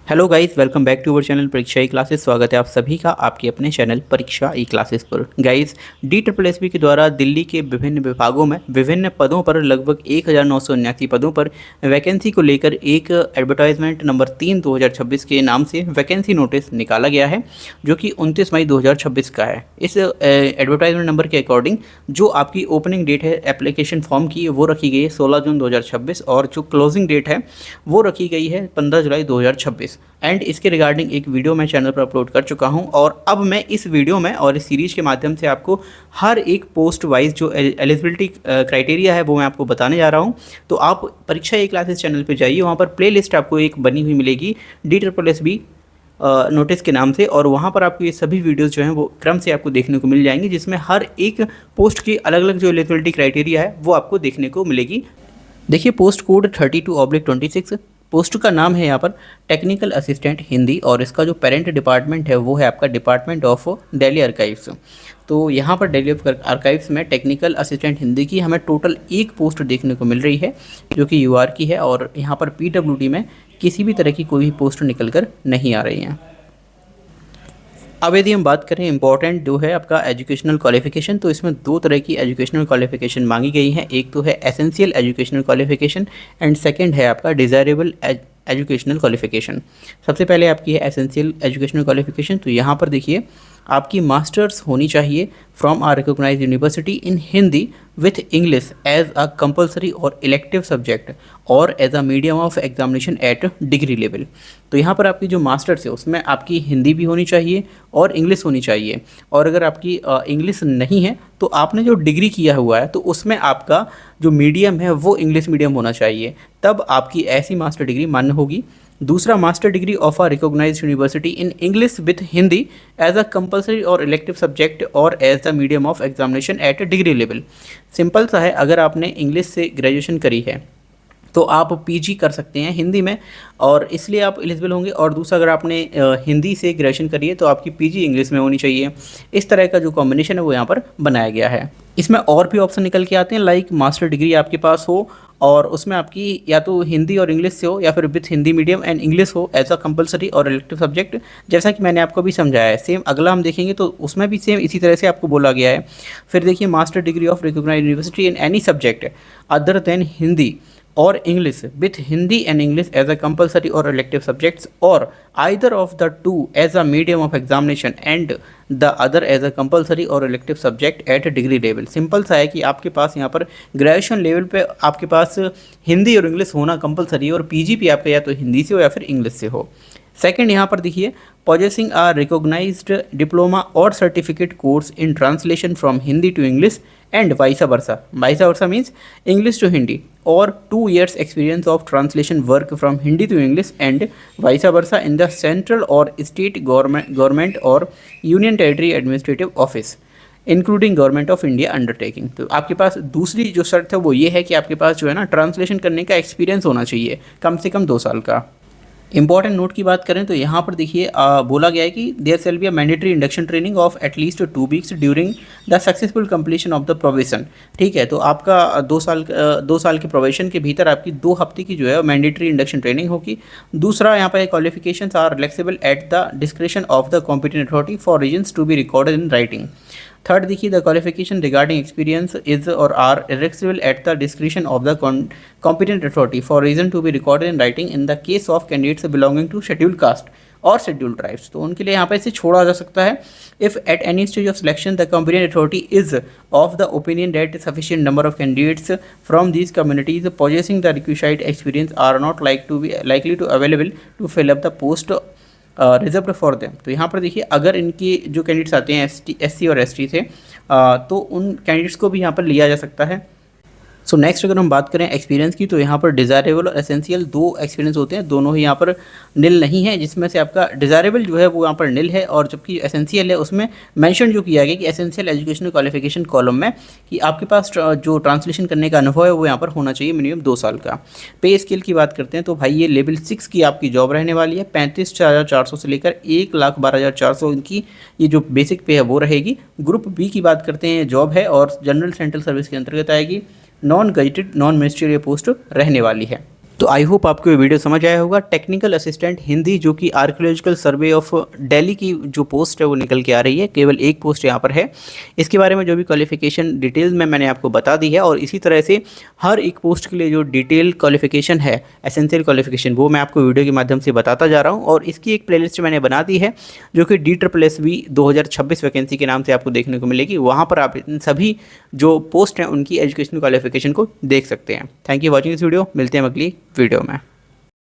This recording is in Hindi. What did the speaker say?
Hello guys, welcome back to our channel Pariksha E classes. स्वागत है आप सभी का आपके अपने चैनल परीक्षा ई क्लासेस पर। गाइस, DSSB के द्वारा दिल्ली के विभिन्न विभागों में विभिन्न पदों पर लगभग 1979 पदों पर वैकेंसी को लेकर एक एडवर्टाइजमेंट नंबर 3 2026 के नाम से वैकेंसी नोटिस निकाला गया है, जो कि 29 मई 2026 का है। इस एडवर्टाइजमेंट नंबर के अकॉर्डिंग जो आपकी ओपनिंग डेट है एप्लीकेशन फॉर्म की, वो रखी गई है 16 जून 2026 और जो क्लोजिंग डेट है वो रखी गई है 15 जुलाई 2026। एंड इसके रिगार्डिंग एक वीडियो मैं चैनल पर अपलोड कर चुका हूं और अब मैं इस वीडियो में और इस सीरीज़ के माध्यम से आपको हर एक पोस्ट वाइज जो एलिजिबिलिटी क्राइटेरिया है वो मैं आपको बताने जा रहा हूं। तो आप परीक्षा ई क्लासेस चैनल पे जाइए, वहां पर प्लेलिस्ट आपको एक बनी हुई मिलेगी DSSB नोटिस के नाम से, और वहाँ पर आपको ये सभी वीडियोस जो हैं वो क्रम से आपको देखने को मिल जाएंगी, जिसमें हर एक पोस्ट की अलग अलग जो एलिजिबिलिटी क्राइटेरिया है वो आपको देखने को मिलेगी। देखिए, पोस्ट कोड 32/26, पोस्ट का नाम है यहाँ पर टेक्निकल असिस्टेंट हिंदी, और इसका जो पेरेंट डिपार्टमेंट है वो है आपका डिपार्टमेंट ऑफ दिल्ली आर्काइव्स। तो यहाँ पर दिल्ली आर्काइव्स में टेक्निकल असिस्टेंट हिंदी की हमें टोटल एक पोस्ट देखने को मिल रही है, जो कि UR की है, और यहाँ पर PWD में किसी भी तरह की कोई भी पोस्ट निकल कर नहीं आ रही हैं। अब यदि हम बात करें इंपॉर्टेंट जो है आपका एजुकेशनल क्वालिफिकेशन, तो इसमें दो तरह की एजुकेशनल क्वालिफिकेशन मांगी गई है। एक तो है essential educational qualification and second है आपका डिज़ायरेबल एजुकेशनल क्वालिफिकेशन। सबसे पहले आपकी है एसेंशियल एजुकेशनल क्वालिफिकेशन। तो यहाँ पर देखिए, आपकी मास्टर्स होनी चाहिए from a recognised university in Hindi with English as a compulsory और इलेक्टिव सब्जेक्ट और as a medium of examination at degree level. तो यहाँ पर आपकी जो मास्टर्स है उसमें आपकी हिंदी भी होनी चाहिए और इंग्लिश होनी चाहिए, और अगर आपकी इंग्लिश नहीं है तो आपने जो डिग्री किया हुआ है तो उसमें आपका जो मीडियम है वो इंग्लिश मीडियम होना चाहिए, तब आपकी ऐसी मास्टर डिग्री मान्य होगी। दूसरा, master degree of a recognised university in English with Hindi as a compulsory और इलेक्टिव सब्जेक्ट और as the medium of examination at degree level. Simple सा है, अगर आपने इंग्लिश से ग्रेजुएशन करी है तो आप PG कर सकते हैं हिंदी में, और इसलिए आप एलिजिबल होंगे। और दूसरा, अगर आपने हिंदी से ग्रेजुएशन करी है तो आपकी PG इंग्लिश में होनी चाहिए। इस तरह का जो कॉम्बिनेशन है वो यहाँ पर बनाया गया है। इसमें और भी ऑप्शन निकल के आते हैं, लाइक मास्टर डिग्री आपके पास हो और उसमें आपकी या तो हिंदी और इंग्लिश से हो, या फिर with Hindi medium and English हो एज अ कंपलसरी और इलेक्टिव सब्जेक्ट, जैसा कि मैंने आपको भी समझाया है। सेम अगला हम देखेंगे तो उसमें भी सेम इसी तरह से आपको बोला गया है। फिर देखिए, master degree of recognised university in any subject other than Hindi or English with Hindi and English as a compulsory or elective subjects, or either of the two as a medium of examination and the other as a compulsory or elective subject at degree level। Simple सा है कि आपके पास यहाँ पर ग्रेजुएशन लेवल पे आपके पास हिंदी और इंग्लिश होना कंपलसरी, और PG भी आपका या तो हिंदी से हो या फिर इंग्लिश से हो। सेकेंड, यहाँ पर देखिए, possessing a recognized diploma or certificate course in translation from Hindi to English and vice versa। vice versa means English to Hindi, or 2 years experience of translation work from Hindi to English and vice versa in the central or state government or union territory administrative office including government of India undertaking. तो आपके पास दूसरी जो शर्त है वो ये है कि आपके पास जो है ना ट्रांसलेशन करने का एक्सपीरियंस होना चाहिए, कम से कम 2 साल का। इंपॉर्टेंट नोट की बात करें तो यहाँ पर देखिए बोला गया है कि there shall be a mandatory induction training of at least 2 weeks during the successful completion of the probation. ठीक है, तो आपका 2 साल के प्रोबेशन के भीतर आपकी 2 हफ्ते की जो है मैंडेटरी इंडक्शन ट्रेनिंग होगी। दूसरा, यहाँ पर qualifications are flexible at the description of the competent authority for reasons to be recorded in writing. Third देखिए, the qualification regarding experience is or are relaxable at the description of the competent authority for reason to be recorded in writing in the case of candidates belonging to scheduled caste और scheduled tribes। तो उनके लिए यहाँ पर इसे छोड़ा जा सकता है। if at any stage of selection the competent authority is of the opinion that sufficient number of candidates from these communities possessing the requisite experience are not likely to available to fill up the post reserve for them. तो यहाँ पर देखिए, अगर इनकी जो कैंडिडेट्स आते हैं SC और ST से, तो उन कैंडिडेट्स को भी यहाँ पर लिया जा सकता है। सो नेक्स्ट, अगर हम बात करें एक्सपीरियंस की, तो यहाँ पर डिज़ायरेबल और एसेंशियल 2 एक्सपीरियंस होते हैं, दोनों ही यहाँ पर निल नहीं है, जिसमें से आपका डिज़ायरेबल जो है वो यहाँ पर निल है, और जबकि एसेंशियल है उसमें मेंशन जो किया गया कि एसेंशियल एजुकेशनल क्वालिफिकेशन कॉलम में कि आपके पास जो ट्रांसलेशन करने का अनुभव है वो यहाँ पर होना चाहिए मिनिमम 2 साल का। पे स्केल की बात करते हैं तो भाई ये लेवल 6 की आपकी जॉब रहने वाली है। 35,400 से लेकर 1,12,400 इनकी ये जो बेसिक पे है वो रहेगी। ग्रुप B की बात करते हैं, जॉब है और जनरल सेंट्रल सर्विस के अंतर्गत आएगी। Non gazetted non ministerial post रहने वाली है। तो आई होप आपको ये वीडियो समझ आया होगा। टेक्निकल असिस्टेंट हिंदी जो कि आर्कियोलॉजिकल सर्वे ऑफ दिल्ली की जो पोस्ट है वो निकल के आ रही है, केवल एक पोस्ट यहाँ पर है। इसके बारे में जो भी क्वालिफिकेशन डिटेल में मैंने आपको बता दी है, और इसी तरह से हर एक पोस्ट के लिए जो डिटेल क्वालिफिकेशन है, एसेंशियल क्वालिफिकेशन, वो मैं आपको वीडियो के माध्यम से बताता जा रहा हूँ। और इसकी एक प्लेलिस्ट मैंने बना दी है जो कि DSSB 2026 वैकेंसी के नाम से आपको देखने को मिलेगी। वहाँ पर आप इन सभी जो पोस्ट हैं उनकी एजुकेशनल क्वालिफिकेशन को देख सकते हैं। Thank you watching this video. मिलते हैं अगली वीडियो में।